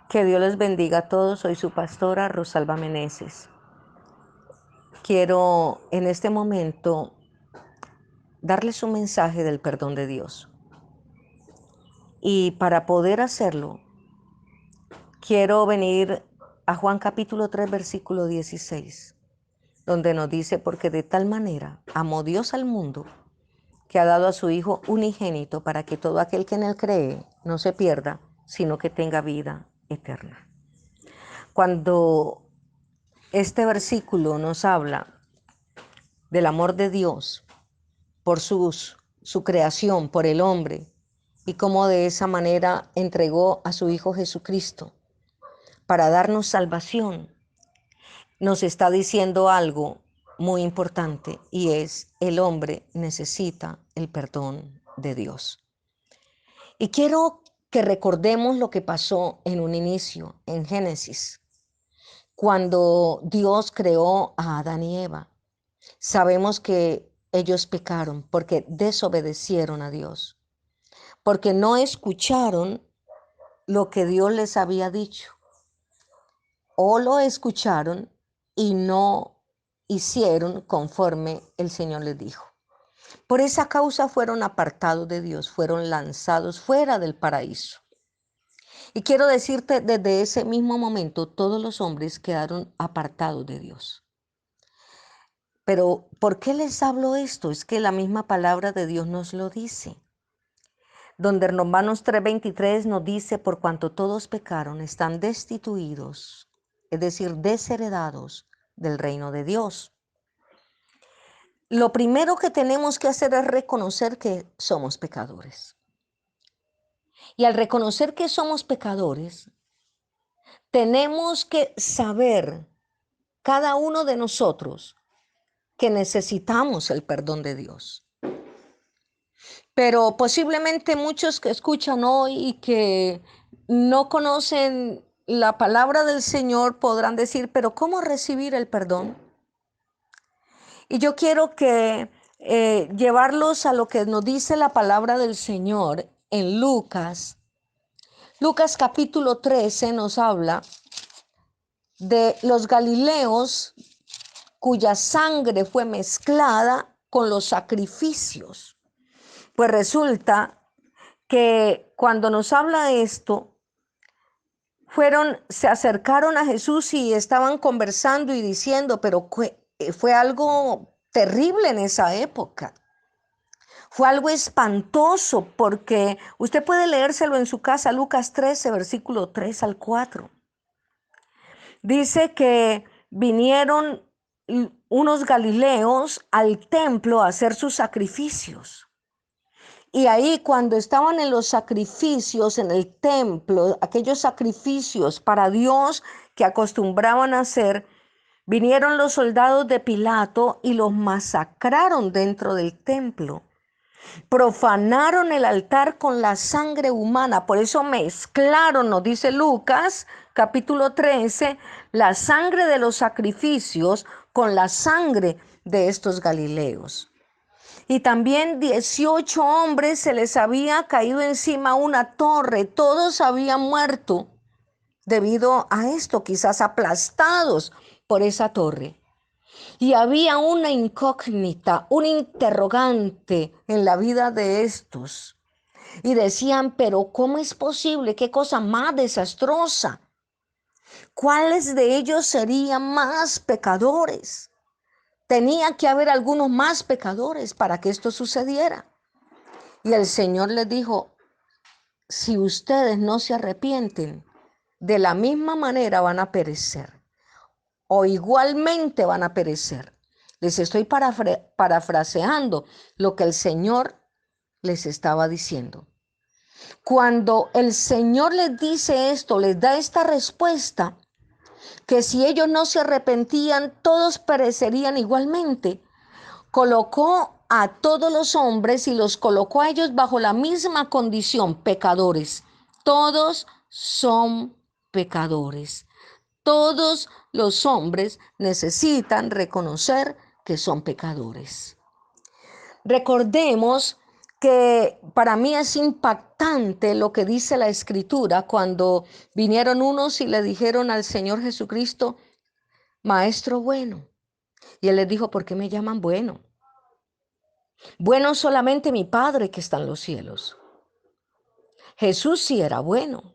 Que Dios les bendiga a todos. Soy su pastora Rosalba Meneses. Quiero en este momento darles un mensaje del perdón de Dios. Y para poder hacerlo, quiero venir a Juan capítulo 3, versículo 16, donde nos dice: porque de tal manera amó Dios al mundo, que ha dado a su Hijo unigénito, para que todo aquel que en él cree no se pierda, sino que tenga vida eterna. Cuando este versículo nos habla del amor de Dios por su creación, por el hombre, y cómo de esa manera entregó a su Hijo Jesucristo para darnos salvación, nos está diciendo algo muy importante, y es: el hombre necesita el perdón de Dios. Y quiero que recordemos lo que pasó en un inicio, en Génesis, cuando Dios creó a Adán y Eva. Sabemos que ellos pecaron porque desobedecieron a Dios, porque no escucharon lo que Dios les había dicho, o lo escucharon y no hicieron conforme el Señor les dijo. Por esa causa fueron apartados de Dios, fueron lanzados fuera del paraíso. Y quiero decirte, desde ese mismo momento todos los hombres quedaron apartados de Dios. Pero ¿por qué les hablo esto? Es que la misma palabra de Dios nos lo dice. Donde en Romanos 3:23 nos dice: por cuanto todos pecaron, están destituidos, es decir, desheredados del reino de Dios. Lo primero que tenemos que hacer es reconocer que somos pecadores. Y al reconocer que somos pecadores, tenemos que saber, cada uno de nosotros, que necesitamos el perdón de Dios. Pero posiblemente muchos que escuchan hoy y que no conocen la palabra del Señor podrán decir: pero ¿cómo recibir el perdón? Y yo quiero que llevarlos a lo que nos dice la palabra del Señor en Lucas. Lucas capítulo 13 nos habla de los galileos cuya sangre fue mezclada con los sacrificios. Pues resulta que cuando nos habla de esto, se acercaron a Jesús y estaban conversando y diciendo, pero fue algo terrible en esa época. Fue algo espantoso, porque usted puede leérselo en su casa, Lucas 13, versículo 3 al 4. Dice que vinieron unos galileos al templo a hacer sus sacrificios. Y ahí, cuando estaban en los sacrificios en el templo, aquellos sacrificios para Dios que acostumbraban a hacer, vinieron los soldados de Pilato y los masacraron dentro del templo. Profanaron el altar con la sangre humana. Por eso mezclaron, nos dice Lucas capítulo 13, la sangre de los sacrificios con la sangre de estos galileos. Y también 18 hombres se les había caído encima una torre. Todos habían muerto debido a esto, quizás aplastados por esa torre. Y había una incógnita, un interrogante en la vida de estos. Y decían: pero ¿cómo es posible? ¿Qué cosa más desastrosa? ¿Cuáles de ellos serían más pecadores? Tenía que haber algunos más pecadores para que esto sucediera. Y el Señor les dijo: si ustedes no se arrepienten, de la misma manera van a perecer, o igualmente van a perecer. Les estoy parafraseando lo que el Señor les estaba diciendo. Cuando el Señor les dice esto, les da esta respuesta, que si ellos no se arrepentían, todos perecerían igualmente, colocó a todos los hombres y los colocó a ellos bajo la misma condición: pecadores. Todos son pecadores. Todos los hombres necesitan reconocer que son pecadores. Recordemos que para mí es impactante lo que dice la Escritura cuando vinieron unos y le dijeron al Señor Jesucristo, Maestro bueno. Y Él les dijo, ¿por qué me llaman bueno? Bueno solamente mi Padre que está en los cielos. Jesús sí era bueno.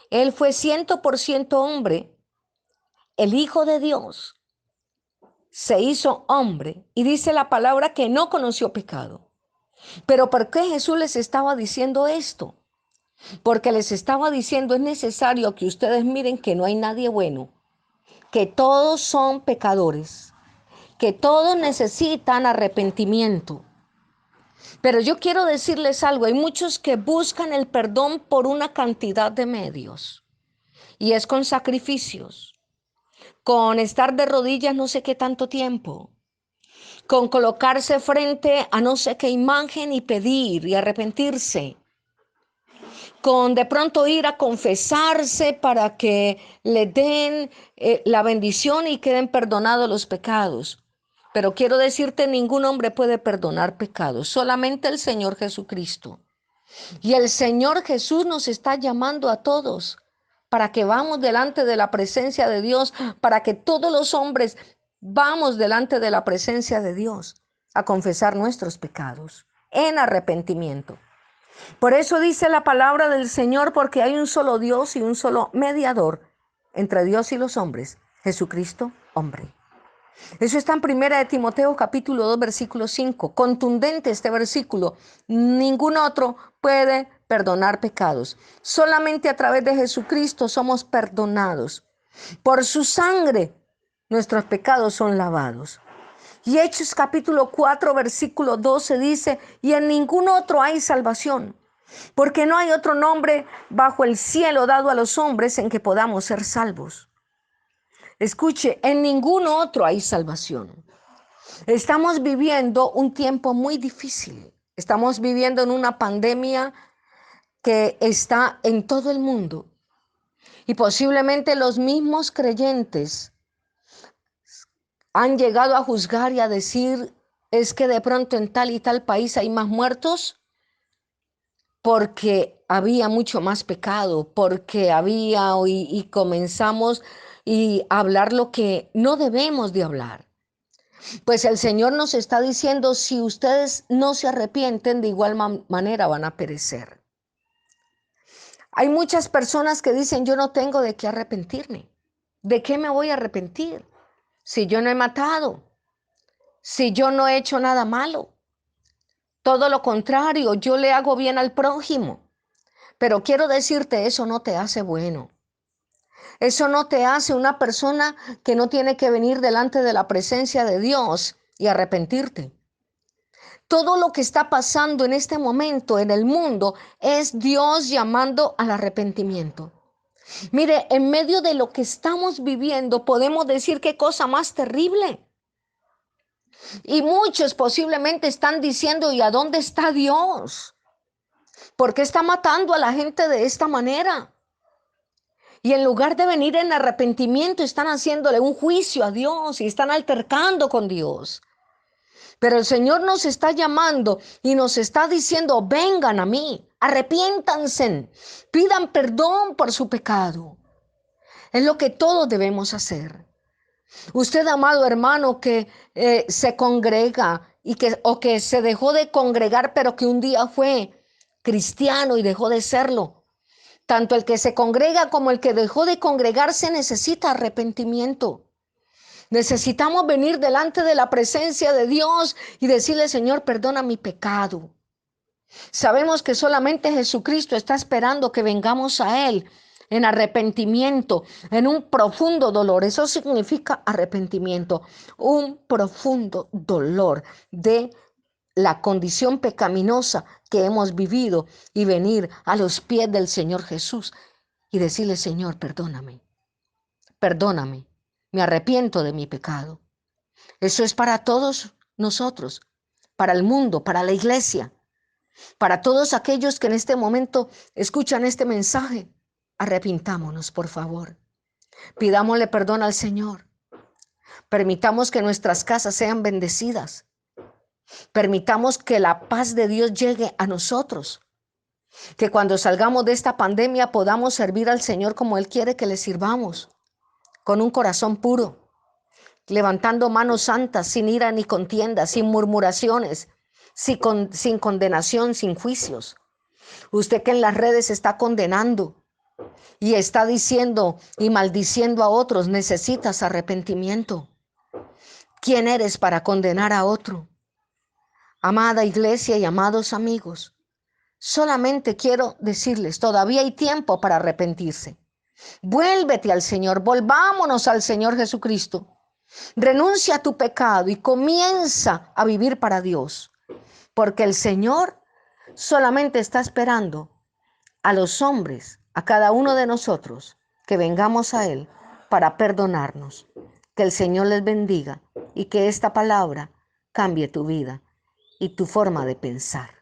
Él fue 100% hombre, el Hijo de Dios. Se hizo hombre y dice la palabra que no conoció pecado. Pero ¿por qué Jesús les estaba diciendo esto? Porque les estaba diciendo, es necesario que ustedes miren que no hay nadie bueno, que todos son pecadores, que todos necesitan arrepentimiento. Pero yo quiero decirles algo, hay muchos que buscan el perdón por una cantidad de medios, y es con sacrificios, con estar de rodillas no sé qué tanto tiempo, con colocarse frente a no sé qué imagen y pedir y arrepentirse, con de pronto ir a confesarse para que le den la bendición y queden perdonados los pecados. Pero quiero decirte, ningún hombre puede perdonar pecados, solamente el Señor Jesucristo. Y el Señor Jesús nos está llamando a todos para que vamos delante de la presencia de Dios, para que todos los hombres vamos delante de la presencia de Dios a confesar nuestros pecados en arrepentimiento. Por eso dice la palabra del Señor, porque hay un solo Dios y un solo mediador entre Dios y los hombres, Jesucristo, hombre. Eso está en 1 de Timoteo capítulo 2 versículo 5. Contundente este versículo. Ningún otro puede perdonar pecados. Solamente a través de Jesucristo somos perdonados. Por su sangre nuestros pecados son lavados. Y Hechos capítulo 4 versículo 12 dice, y en ningún otro hay salvación, porque no hay otro nombre bajo el cielo dado a los hombres en que podamos ser salvos. Escuche, en ningún otro hay salvación. Estamos viviendo un tiempo muy difícil. Estamos viviendo en una pandemia que está en todo el mundo. Y posiblemente los mismos creyentes han llegado a juzgar y a decir, es que de pronto en tal y tal país hay más muertos porque había mucho más pecado, porque había y comenzamos a hablar lo que no debemos de hablar. Pues el Señor nos está diciendo, si ustedes no se arrepienten, de igual manera van a perecer. Hay muchas personas que dicen, yo no tengo de qué arrepentirme. ¿De qué me voy a arrepentir? Si yo no he matado, si yo no he hecho nada malo. Todo lo contrario, yo le hago bien al prójimo. Pero quiero decirte, eso no te hace bueno. Eso no te hace una persona que no tiene que venir delante de la presencia de Dios y arrepentirte. Todo lo que está pasando en este momento en el mundo es Dios llamando al arrepentimiento. Mire, en medio de lo que estamos viviendo podemos decir qué cosa más terrible. Y muchos posiblemente están diciendo, ¿y a dónde está Dios? ¿Por qué está matando a la gente de esta manera? Y en lugar de venir en arrepentimiento, están haciéndole un juicio a Dios y están altercando con Dios. Pero el Señor nos está llamando y nos está diciendo, vengan a mí, arrepiéntanse, pidan perdón por su pecado. Es lo que todos debemos hacer. Usted, amado hermano, que se congrega o que se dejó de congregar, pero que un día fue cristiano y dejó de serlo. Tanto el que se congrega como el que dejó de congregarse necesita arrepentimiento. Necesitamos venir delante de la presencia de Dios y decirle, Señor, perdona mi pecado. Sabemos que solamente Jesucristo está esperando que vengamos a Él en arrepentimiento, en un profundo dolor. Eso significa arrepentimiento, un profundo dolor de la condición pecaminosa que hemos vivido y venir a los pies del Señor Jesús y decirle, Señor, perdóname, perdóname, me arrepiento de mi pecado. Eso es para todos nosotros, para el mundo, para la iglesia, para todos aquellos que en este momento escuchan este mensaje. Arrepintámonos, por favor. Pidámosle perdón al Señor. Permitamos que nuestras casas sean bendecidas. Permitamos que la paz de Dios llegue a nosotros. Que cuando salgamos de esta pandemia podamos servir al Señor como Él quiere que le sirvamos, con un corazón puro, levantando manos santas, sin ira ni contienda, sin murmuraciones, sin condenación, sin juicios. Usted que en las redes está condenando y está diciendo y maldiciendo a otros, necesitas arrepentimiento. ¿Quién eres para condenar a otro? Amada iglesia y amados amigos, solamente quiero decirles, todavía hay tiempo para arrepentirse. Vuélvete al Señor, volvámonos al Señor Jesucristo. Renuncia a tu pecado y comienza a vivir para Dios, porque el Señor solamente está esperando a los hombres, a cada uno de nosotros, que vengamos a Él para perdonarnos. Que el Señor les bendiga y que esta palabra cambie tu vida y tu forma de pensar.